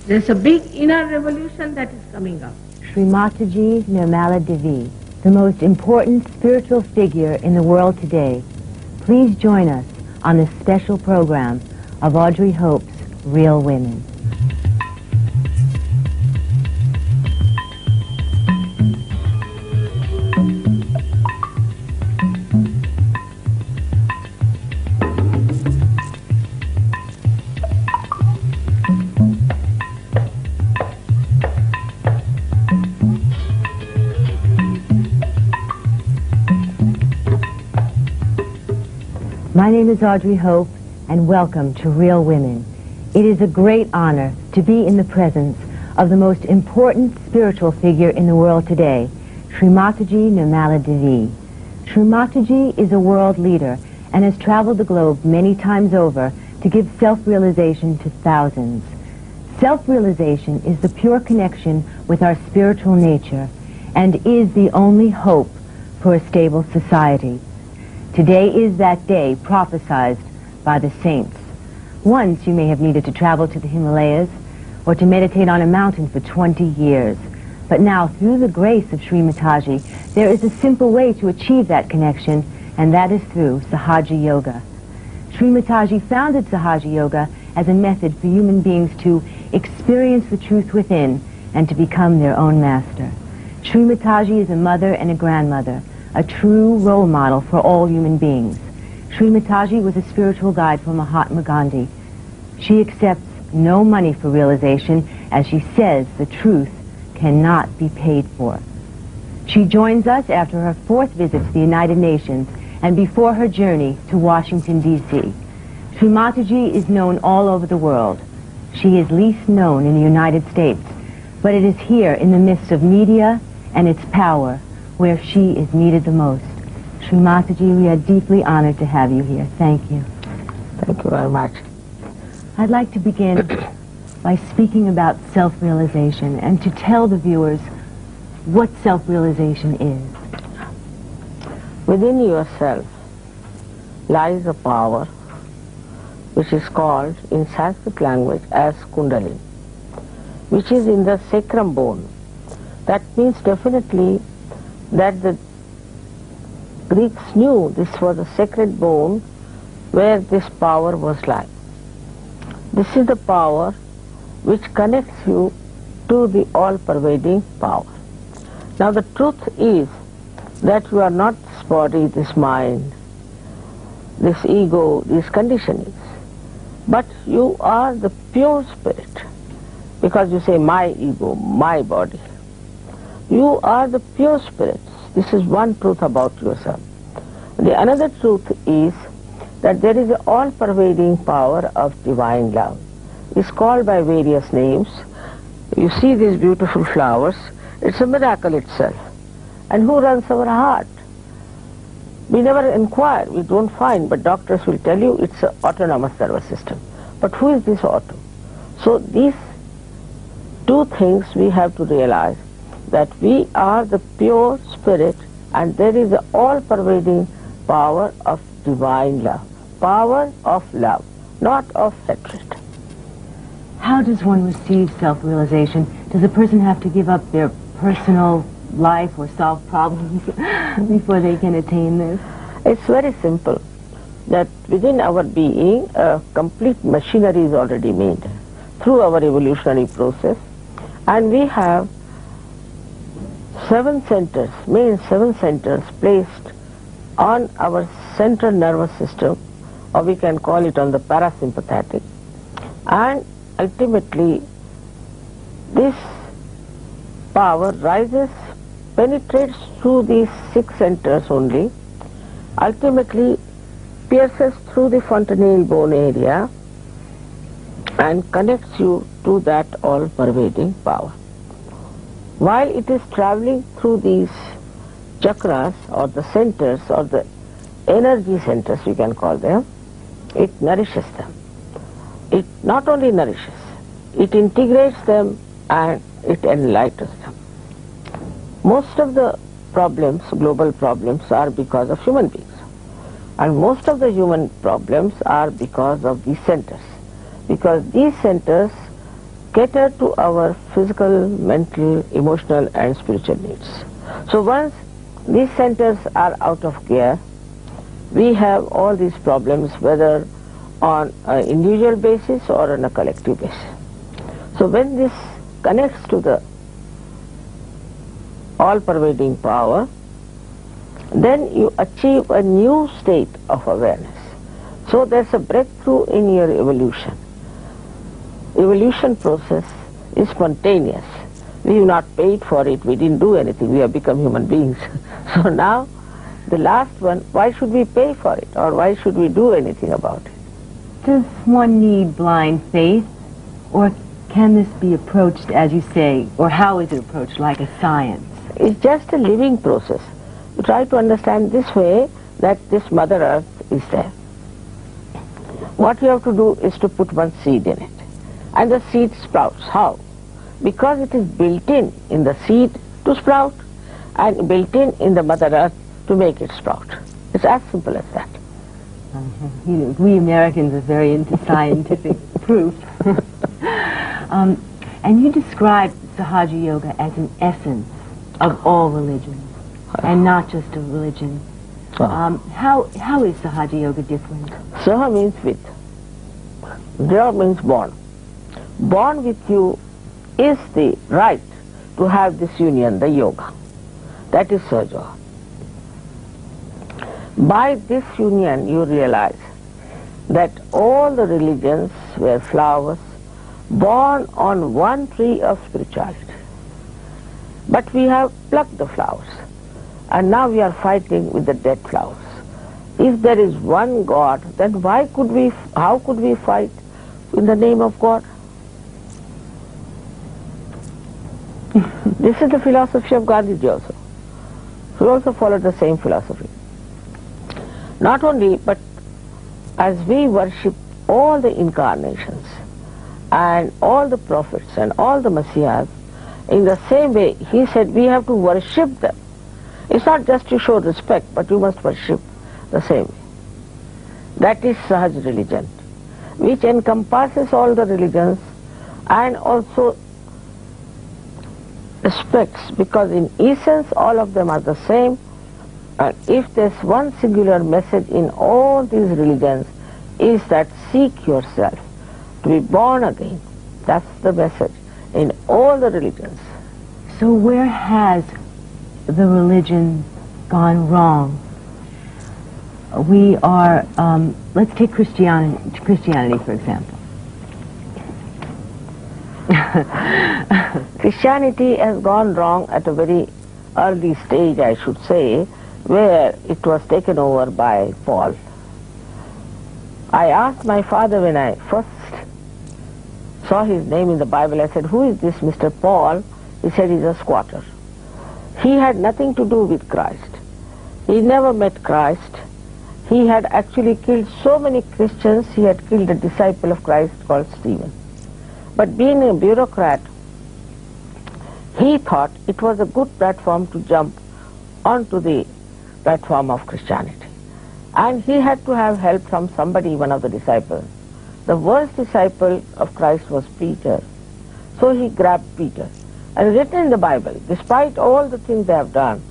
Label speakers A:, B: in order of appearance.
A: There's a big inner revolution that is coming up.
B: Sri Mataji Nirmala Devi, the most important spiritual figure in the world today. Please join us on this special program of Audrey Hope's Real Women. My name is Audrey Hope, and welcome to Real Women. It is a great honor to be in the presence of the most important spiritual figure in the world today, Sri Mataji Nirmala Devi. Sri Mataji is a world leader and has traveled the globe many times over to give self-realization to thousands. Self-realization is the pure connection with our spiritual nature and is the only hope for a stable society. Today is that day prophesied by the saints. Once you may have needed to travel to the Himalayas or to meditate on a mountain for 20 years. But now, through the grace of Sri Mataji, there is a simple way to achieve that connection, and that is through Sahaja Yoga. Sri Mataji founded Sahaja Yoga as a method for human beings to experience the truth within and to become their own master. Sri Mataji is a mother and a grandmother, a true role model for all human beings. Sri Mataji was a spiritual guide for Mahatma Gandhi. She accepts no money for realization, as she says the truth cannot be paid for. She joins us after her 4th visit to the United Nations and before her journey to Washington, D.C. Sri Mataji is known all over the world. She is least known in the United States, but it is here in the midst of media and its power where she is needed the most. Sri Mataji, we are deeply honored to have you here. Thank you.
C: Thank you very much.
B: I'd like to begin by speaking about self-realization and to tell the viewers what self-realization is.
C: Within yourself lies a power which is called in Sanskrit language as Kundalini, which is in the sacrum bone. That means definitely that the Greeks knew this was a sacred bone where this power was lying. This is the power which connects you to the all-pervading power. Now the truth is that you are not this body, this mind, this ego, these conditionings, but you are the pure spirit, because you say my ego, my body. You are the pure spirits. This is one truth about yourself. The another truth is that there is an all-pervading power of divine love. It's called by various names. You see these beautiful flowers. It's a miracle itself. And who runs our heart? We never inquire, we don't find, but doctors will tell you it's an autonomous nervous system. But who is this auto? So these two things we have to realize, that we are the pure spirit and there is an all-pervading power of divine love. Power of love, not of hatred.
B: How does one receive self-realization? Does a person have to give up their personal life or solve problems before they can attain this?
C: It's very simple. That within our being, a complete machinery is already made through our evolutionary process, and we have 7 centers, main 7 centers placed on our central nervous system, or we can call it on the parasympathetic, and ultimately this power rises, penetrates through these 6 centers only, ultimately pierces through the fontanelle bone area and connects you to that all-pervading power. While it is traveling through these chakras or the centers or the energy centers, we can call them, it nourishes them. It not only nourishes, it integrates them and it enlightens them. Most of the problems, global problems, are because of human beings. And most of the human problems are because of these centers. Because these centers cater to our physical, mental, emotional and spiritual needs. So once these centers are out of gear, we have all these problems, whether on an individual basis or on a collective basis. So when this connects to the all-pervading power, then you achieve a new state of awareness. So there's a breakthrough in your evolution. Evolution process is spontaneous. We have not paid for it, we didn't do anything, we have become human beings. So now, the last one, why should we pay for it, or why should we do anything about it?
B: Does one need blind faith, or can this be approached, as you say, or how is it approached, like a science?
C: It's just a living process. You try to understand this way, that this Mother Earth is there. What you have to do is to put one seed in it. And the seed sprouts. How? Because it is built in the seed to sprout, and built in the Mother Earth to make it sprout. It's as simple as that.
B: You know, we Americans are very into scientific proof. And you describe Sahaja Yoga as an essence of all religions, and not just a religion. How is Sahaja Yoga different?
C: Saha means with. Jaya means born. Born with you is the right to have this union, the yoga. That is Sahaja. By this union you realize that all the religions were flowers born on one tree of spirituality. But we have plucked the flowers, and now we are fighting with the dead flowers. If there is one God, then how could we fight in the name of God? This is the philosophy of Gandhiji also. He also followed the same philosophy. Not only, but as we worship all the incarnations and all the prophets and all the messiahs, in the same way, he said we have to worship them. It's not just to show respect, but you must worship the same way. That is Sahaj religion, which encompasses all the religions and also respects, because in essence all of them are the same. And if there's one singular message in all these religions, is that seek yourself to be born again. That's the message in all the religions.
B: So where has the religion gone wrong? We are, let's take Christianity for example.
C: Christianity has gone wrong at a very early stage, I should say, where it was taken over by Paul. I asked my father when I first saw his name in the Bible, I said, who is this Mr. Paul? He said he's a squatter. He had nothing to do with Christ. He never met Christ. He had actually killed so many Christians, he had killed a disciple of Christ called Stephen. But being a bureaucrat, he thought it was a good platform to jump onto the platform of Christianity. And he had to have help from somebody, one of the disciples. The worst disciple of Christ was Peter. So he grabbed Peter. And written in the Bible, despite all the things they have done,